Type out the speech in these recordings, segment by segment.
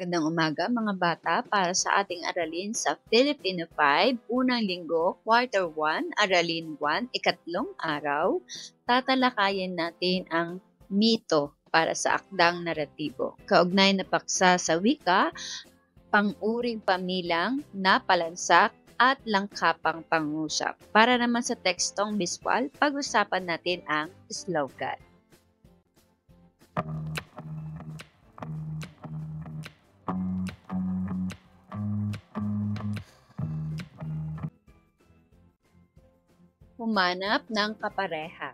Magandang umaga mga bata para sa ating aralin sa Filipino 5, unang linggo, quarter 1, aralin 1, ikatlong araw. Tatalakayin natin ang mito para sa akdang naratibo. Kaugnay na paksa sa wika, pang-uring pamilang, napalansak, at langkapang pangusap. Para naman sa tekstong biswal, pag-usapan natin ang slogan. Humanap ng kapareha.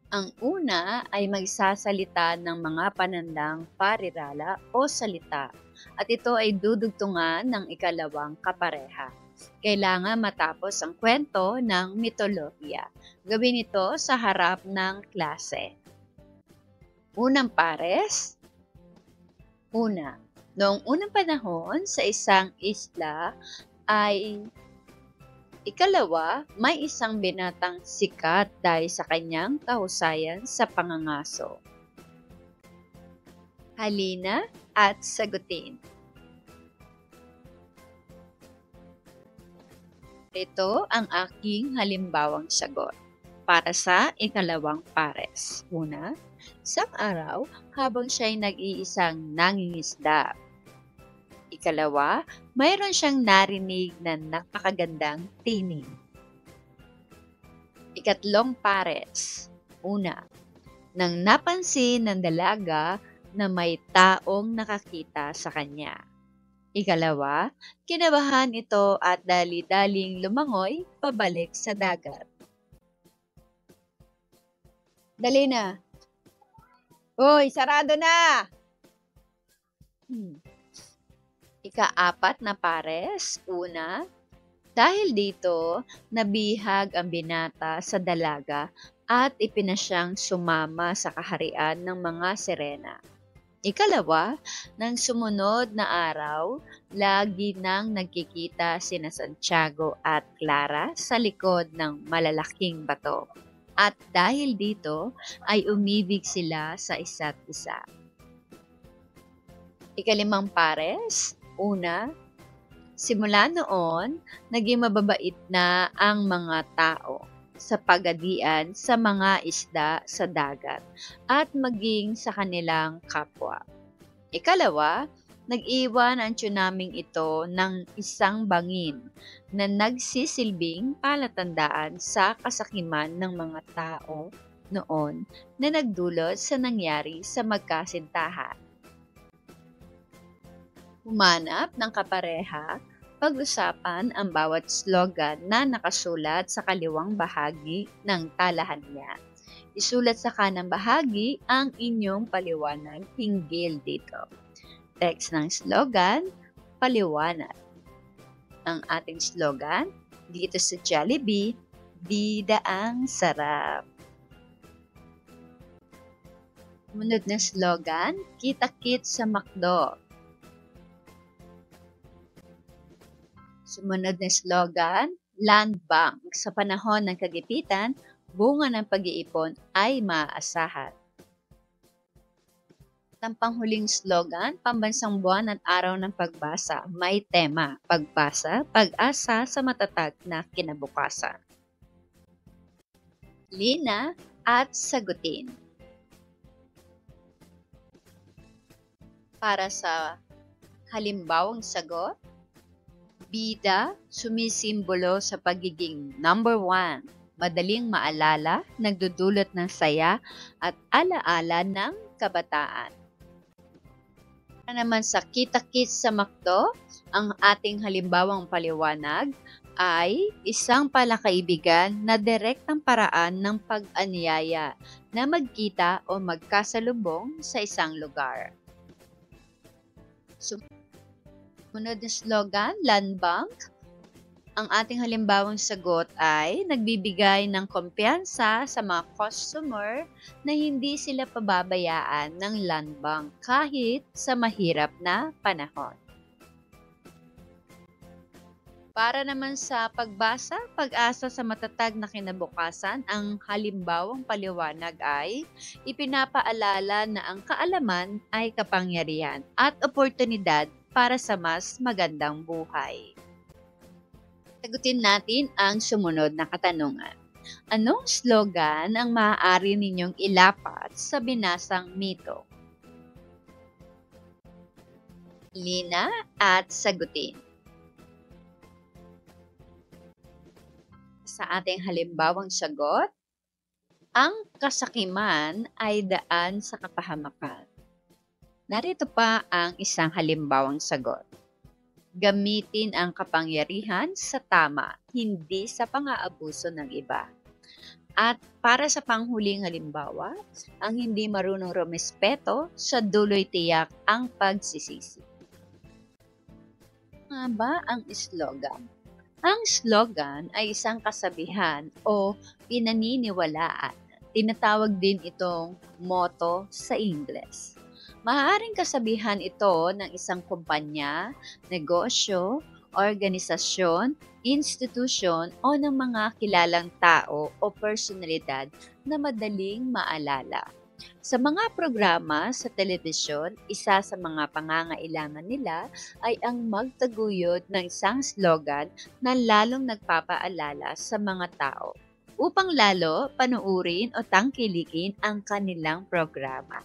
Ang una ay magsasalita ng mga panandang parirala o salita at ito ay dudugtungan ng ikalawang kapareha. Kailangan matapos ang kwento ng mitolohiya. Gawin ito sa harap ng klase. Unang pares. Una, noong unang panahon sa isang isla ay ikalawa, may isang binatang sikat dahil sa kanyang kahusayan sa pangangaso. Halina at sagutin. Ito ang aking halimbawang sagot para sa ikalawang pares. Una, isang araw habang siya'y nag-iisang nangingisda. Ikalawa, mayroon siyang narinig na napakagandang tinig. Ikatlong pares. Una, nang napansin ng dalaga na may taong nakakita sa kanya. Ikalawa, kinabahan ito at dali-daling lumangoy pabalik sa dagat. Dali na! Uy, sarado na! Ika-apat na pares. Una, dahil dito, nabihag ang binata sa dalaga at ipinasyang sumama sa kaharian ng mga sirena. Ikalawa, nang sumunod na araw, lagi nang nagkikita sina Santiago at Clara sa likod ng malalaking bato. At dahil dito, ay umibig sila sa isa't isa. Ikalimang pares. Una, simula noon, naging mababait na ang mga tao sa pagadian sa mga isda sa dagat at maging sa kanilang kapwa. Ikalawa, nag-iwan ang tsunaming ito ng isang bangin na nagsisilbing palatandaan sa kasakiman ng mga tao noon na nagdulot sa nangyari sa magkasintahan. Humanap ng kapareha, pag-usapan ang bawat slogan na nakasulat sa kaliwang bahagi ng talahanya. Isulat sa kanang bahagi ang inyong paliwanag hinggil dito. Text ng slogan, paliwanag. Ang ating slogan, dito sa Jollibee, bida ang sarap. Sumunod na slogan, kita-kit sa McDo. Sumunod na slogan, Land Bank. Sa panahon ng kagipitan, bunga ng pag-iipon ay maaasahan. Ang panghuling slogan, pambansang buwan at araw ng pagbasa. May tema, pagbasa, pag-asa sa matatag na kinabukasan. Lina at sagutin. Para sa halimbawang sagot, bida, sumisimbolo sa pagiging number 1, madaling maalala, nagdudulot ng saya at alaala ng kabataan. Para naman sa kita-kits sa McDo, ang ating halimbawang paliwanag ay isang palakaibigan na direktang paraan ng pag-anyaya na magkita o magkasalubong sa isang lugar. Sumunod na slogan, Land Bank. Ang ating halimbawang sagot ay nagbibigay ng kumpiyansa sa mga customer na hindi sila pababayaan ng Land Bank kahit sa mahirap na panahon. Para naman sa pagbasa, pag-asa sa matatag na kinabukasan, ang halimbawang paliwanag ay ipinapaalala na ang kaalaman ay kapangyarihan at oportunidad para sa mas magandang buhay. Sagutin natin ang sumunod na katanungan. Anong slogan ang maaari ninyong ilapat sa binasang mito? Lina at sagutin. Sa ating halimbawang sagot, ang kasakiman ay daan sa kapahamakan. Narito pa ang isang halimbawang sagot. Gamitin ang kapangyarihan sa tama, hindi sa pang-aabuso ng iba. At para sa panghuling halimbawa, ang hindi marunong rumespeto sa dulo'y tiyak ang pagsisisi. Nga ba ang slogan? Ang slogan ay isang kasabihan o pinaniniwalaan. Tinatawag din itong motto sa Ingles. Maaaring kasabihan ito ng isang kumpanya, negosyo, organisasyon, institusyon o ng mga kilalang tao o personalidad na madaling maalala. Sa mga programa sa telebisyon, isa sa mga pangangailangan nila ay ang magtaguyod ng isang slogan na lalong nagpapaalala sa mga tao upang lalo panuurin o tangkilikin ang kanilang programa.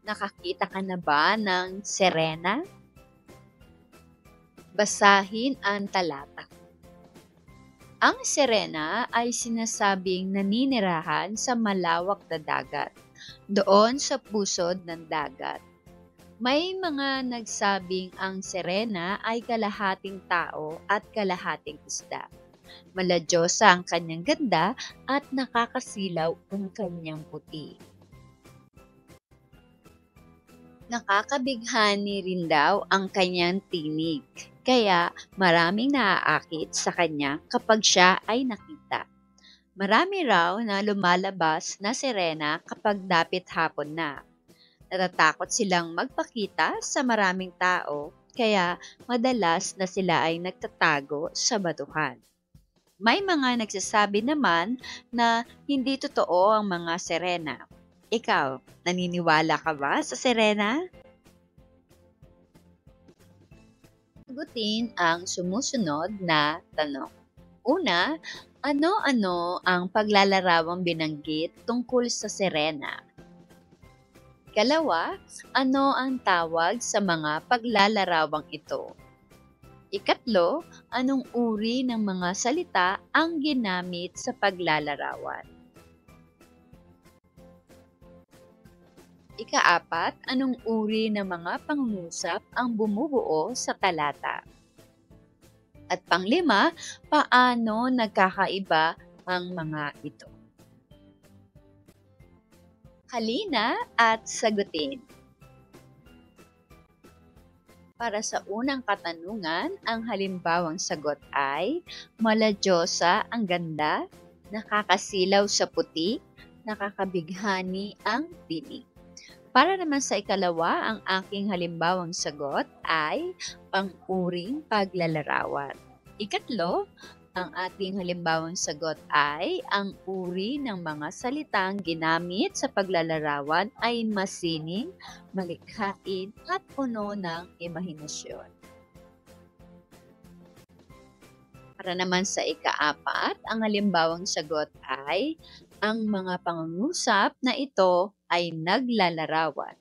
Nakakita ka na ba ng sirena? Basahin ang talata. Ang sirena ay sinasabing naninirahan sa malawak na dagat, doon sa pusod ng dagat. May mga nagsabing ang sirena ay kalahating tao at kalahating isda. Maladyosa ang kanyang ganda at nakakasilaw ang kanyang puti. Nakakabighani rin daw ang kanyang tinig, kaya maraming naaakit sa kanya kapag siya ay nakita. Marami raw na lumalabas na sirena kapag dapit hapon na. Natatakot silang magpakita sa maraming tao, kaya madalas na sila ay nagtatago sa batuhan. May mga nagsasabi naman na hindi totoo ang mga sirena. Ikaw, naniniwala ka ba sa sirena? Sagutin ang sumusunod na tanong. Una, ano-ano ang paglalarawang binanggit tungkol sa sirena? Ikalawa, ano ang tawag sa mga paglalarawang ito? Ikatlo, anong uri ng mga salita ang ginamit sa paglalarawan? Ikaapat, anong uri ng mga pangungusap ang bumubuo sa talata? At panglima, paano nagkakaiba ang mga ito? Halina at sagutin. Para sa unang katanungan, ang halimbawang sagot ay maladyosa ang ganda, nakakasilaw sa puti, nakakabighani ang tinig. Para naman sa ikalawa, ang aking halimbawang sagot ay pang-uring paglalarawan. Ikatlo, ang ating halimbawang sagot ay ang uri ng mga salitang ginamit sa paglalarawan ay masining, malikhain at puno ng imahinasyon. Para naman sa ikaapat, ang halimbawang sagot ay ang mga pangungusap na ito ay naglalarawan.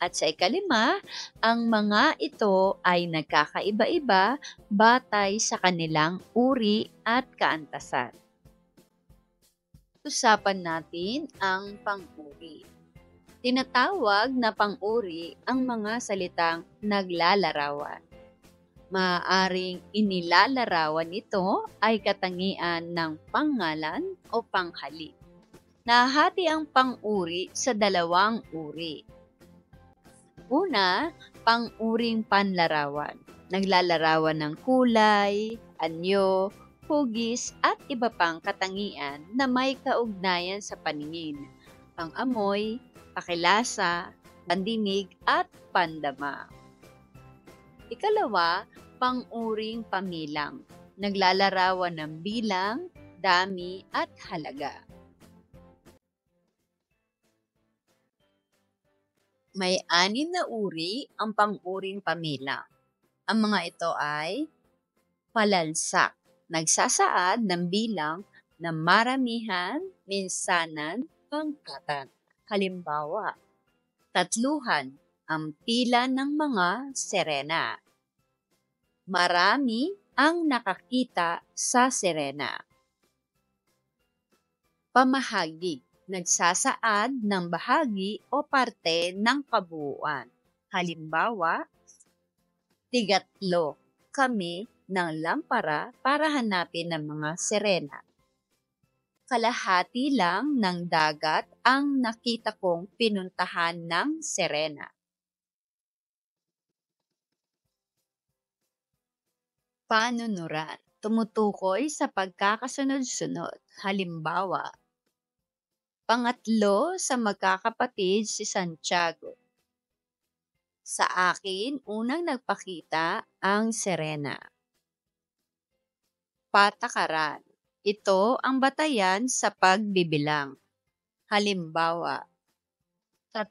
At sa ikalima, ang mga ito ay nagkakaiba-iba batay sa kanilang uri at kaantasan. Usapan natin ang pang-uri. Tinatawag na pang-uri ang mga salitang naglalarawan. Maaaring inilalarawan ito ay katangian ng pangalan o panghalik. Nahati ang pang-uri sa dalawang uri. Una, pang-uring panlarawan. Naglalarawan ng kulay, anyo, hugis at iba pang katangian na may kaugnayan sa paningin, pang-amoy, pakilasa, pandinig at pandama. Ikalawa, pang-uring pamilang. Naglalarawan ng bilang, dami at halaga. May 6 na uri ang pang-uring pamilya. Ang mga ito ay palansak, nagsasaad ng bilang na maramihan, minsanan, pangkatan. Halimbawa, tatluhan, ang pila ng mga sirena. Marami ang nakakita sa sirena. Pamahagi, nagsasaad ng bahagi o parte ng kabuuan. Halimbawa, tigatlo kami ng lampara para hanapin ang mga sirena. Kalahati lang ng dagat ang nakita kong pinuntahan ng sirena. Panunuran, tumutukoy sa pagkakasunod-sunod. Halimbawa, pangatlo sa magkakapatid si Santiago. Sa akin, unang nagpakita ang sirena. Patakaran, ito ang batayan sa pagbibilang. Halimbawa, 3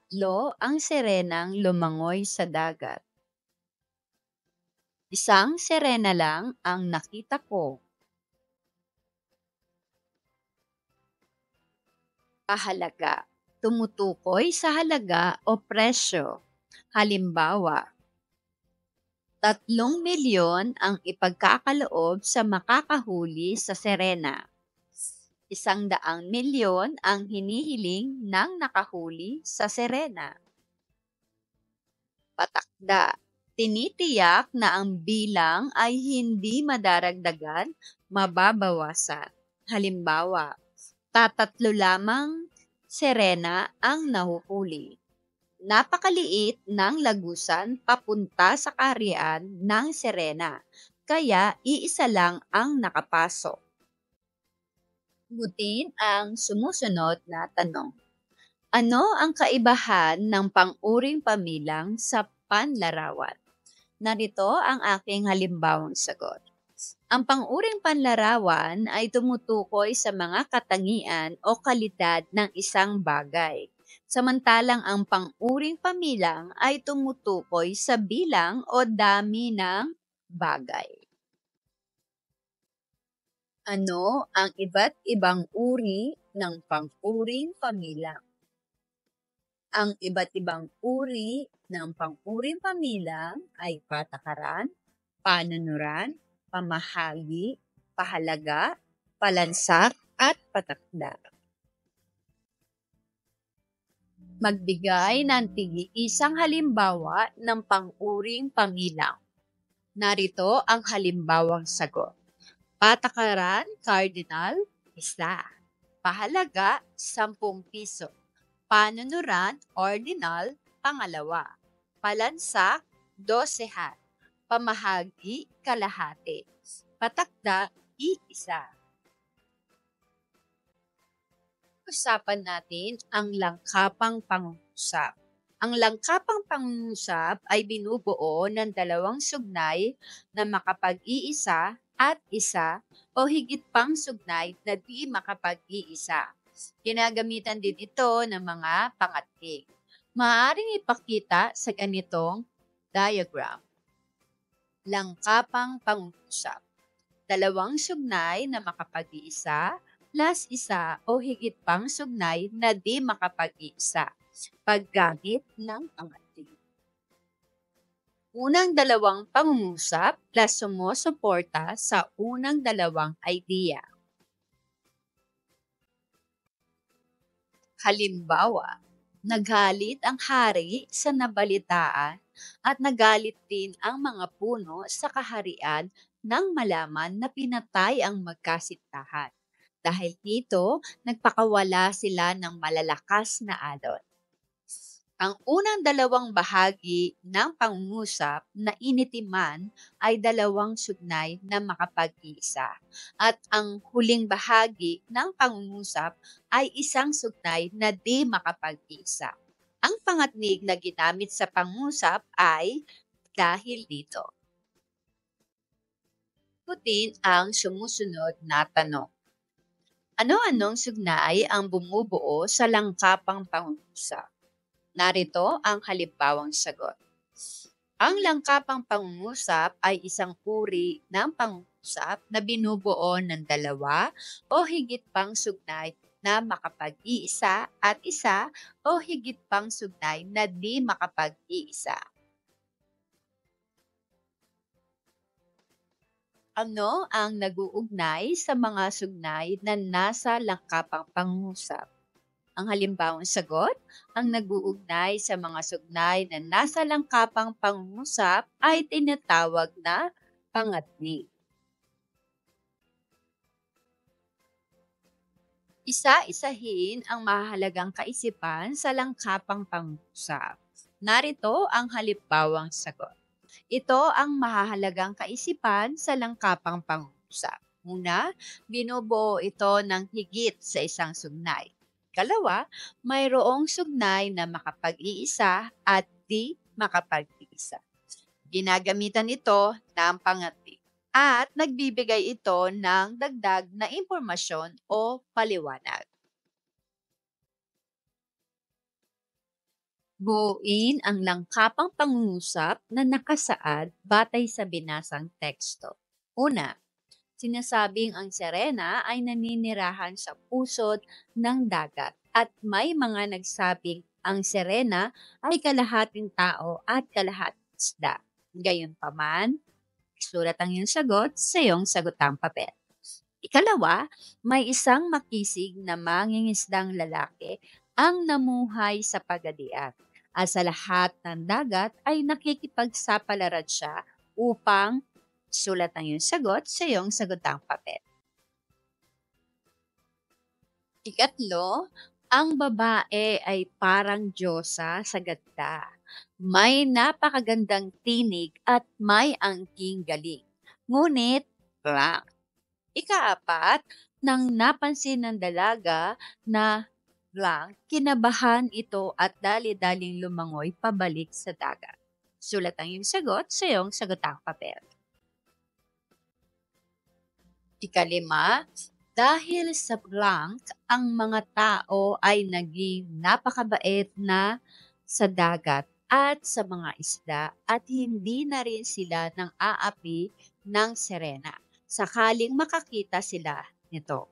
ang sirenang lumangoy sa dagat. Isang sirena lang ang nakita ko. Kahalaga, tumutukoy sa halaga o presyo. Halimbawa, 3 milyon ang ipagkakaloob sa makakahuli sa sirena. 100 milyon ang hinihiling ng nakahuli sa sirena. Patakda, tinitiyak na ang bilang ay hindi madaragdagan, mababawasan. Halimbawa, 3 lamang sirena ang nahuhuli. Napakaliit ng lagusan papunta sa kaharian ng sirena, kaya iisa lang ang nakapasok. Gutin ang sumusunod na tanong. Ano ang kaibahan ng pang-uring pamilang sa panlarawan? Narito ang aking halimbawang sagot. Ang pang-uring panlarawan ay tumutukoy sa mga katangian o kalidad ng isang bagay. Samantalang ang pang-uring pamilang ay tumutukoy sa bilang o dami ng bagay. Ano ang iba't ibang uri ng pang-uring pamilang? Ang iba't ibang uri ng pang-uring pamilang ay patakaran, panunuran, pamahagi, pahalaga, palansak, at patakda. Magbigay ng tig-isang halimbawa ng pang-uring pamilang. Narito ang halimbawang sagot. Patakaran, cardinal, 1. Pahalaga, 10 piso. Panunuran, ordinal, 2. Palansak, 12. Pamahagi, kalahati. Patakda, 1. Usapan natin ang langkapang pangungusap. Ang langkapang pangungusap ay binubuo ng 2 sugnay na makapag-iisa at isa o higit pang sugnay na di makapag-iisa. Ginagamitan din ito ng mga pangatnig. Maaaring ipakita sa ganitong diagram. Langkapang pangungusap. 2 sugnay na makapag-iisa plus isa o higit pang sugnay na di makapag-iisa. Paggamit ng pangatnig. Unang 2 pangungusap plus sumusuporta sa unang 2 idea. Halimbawa, nagalit ang hari sa nabalitaan at nagalit din ang mga puno sa kaharian nang malaman na pinatay ang magkasintahan. Dahil dito, nagpakawala sila ng malalakas na alon. Ang unang 2 bahagi ng pangungusap na initiman ay 2 sugnay na makapag-iisa. At ang huling bahagi ng pangungusap ay isang sugnay na di makapag-iisa. Ang pangatnig na ginamit sa pangungusap ay dahil dito. Gutin ang sumusunod na tanong. Ano-anong sugnay ang bumubuo sa langkapang pangungusap? Narito ang halimbawang sagot. Ang langkapang pangungusap ay isang uri ng pangungusap na binubuo ng dalawa o higit pang sugnay na makapag-iisa at isa o higit pang sugnay na di makapag-iisa. Ano ang nag-uugnay sa mga sugnay na nasa langkapang pangungusap? Ang halimbawang sagot, ang nag-uugnay sa mga sugnay na nasa langkapang pangungusap ay tinatawag na pangatli. Isa-isahin ang mahalagang kaisipan sa langkapang pangungusap. Narito ang halimbawang sagot. Ito ang mahahalagang kaisipan sa langkapang pangungusap. Una, binubuo ito ng higit sa isang sugnay. Kalawa, mayroong sugnay na makapag-iisa at di makapag-iisa. Ginagamitan ito ng pangatli at nagbibigay ito ng dagdag na impormasyon o paliwanag. Buuin ang langkapang pangungusap na nakasaad batay sa binasang teksto. Una, sinasabing ang sirena ay naninirahan sa pusod ng dagat at may mga nagsabing ang sirena ay kalahating tao at kalahating isda. Gayunpaman, isulat ang iyong sagot sa iyong sagutang papel. Ikalawa, may isang makisig na mangingisdang lalaki ang namuhay sa pagadian. At sa lahat ng dagat ay nakikipagsapalaran siya upang sulat ang iyong sagot sa iyong sagutang papel. Ikatlo, ang babae ay parang diyosa sa ganda. May napakagandang tinig at may angking galing. Ngunit, blank. Ikaapat, nang napansin ng dalaga na blank, kinabahan ito at dali-daling lumangoy pabalik sa dagat. Sulat ang iyong sagot sa iyong sagutang papel. Ikalima, dahil sa blank, ang mga tao ay naging napakabait na sa dagat at sa mga isda at hindi na rin sila nang aapi ng sirena sakaling makakita sila nito.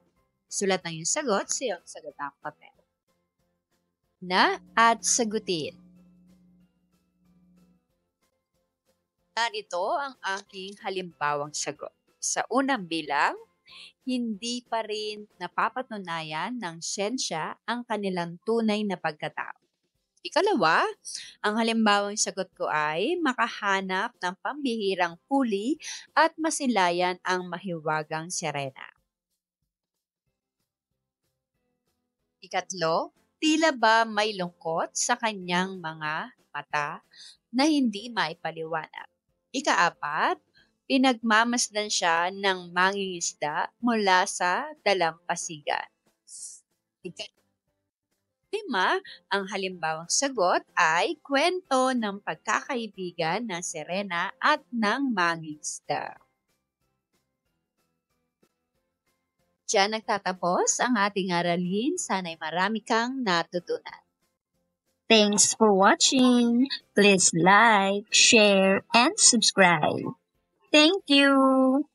Sulat ang iyong sagot sa iyong sagatang papel. Na at sagutin. Narito ang aking halimbawang sagot. Sa unang bilang, hindi pa rin napapatunayan ng siyensya ang kanilang tunay na pagkatao. Ikalawa, ang halimbawang sagot ko ay makahanap ng pambihirang huli at masilayan ang mahiwagang sirena. Ikatlo, tila ba may lungkot sa kanyang mga mata na hindi maipaliwanag. Ikaapat, pinagmamasdan siya ng mangingisda mula sa dalampasigan. Lima, ang halimbawang sagot ay kwento ng pagkakaibigan ng sirena at ng mangingisda. Diyan nagtatapos ang ating aralin. Sana'y marami kang natutunan. Thanks for watching. Please like, share, and subscribe. Thank you.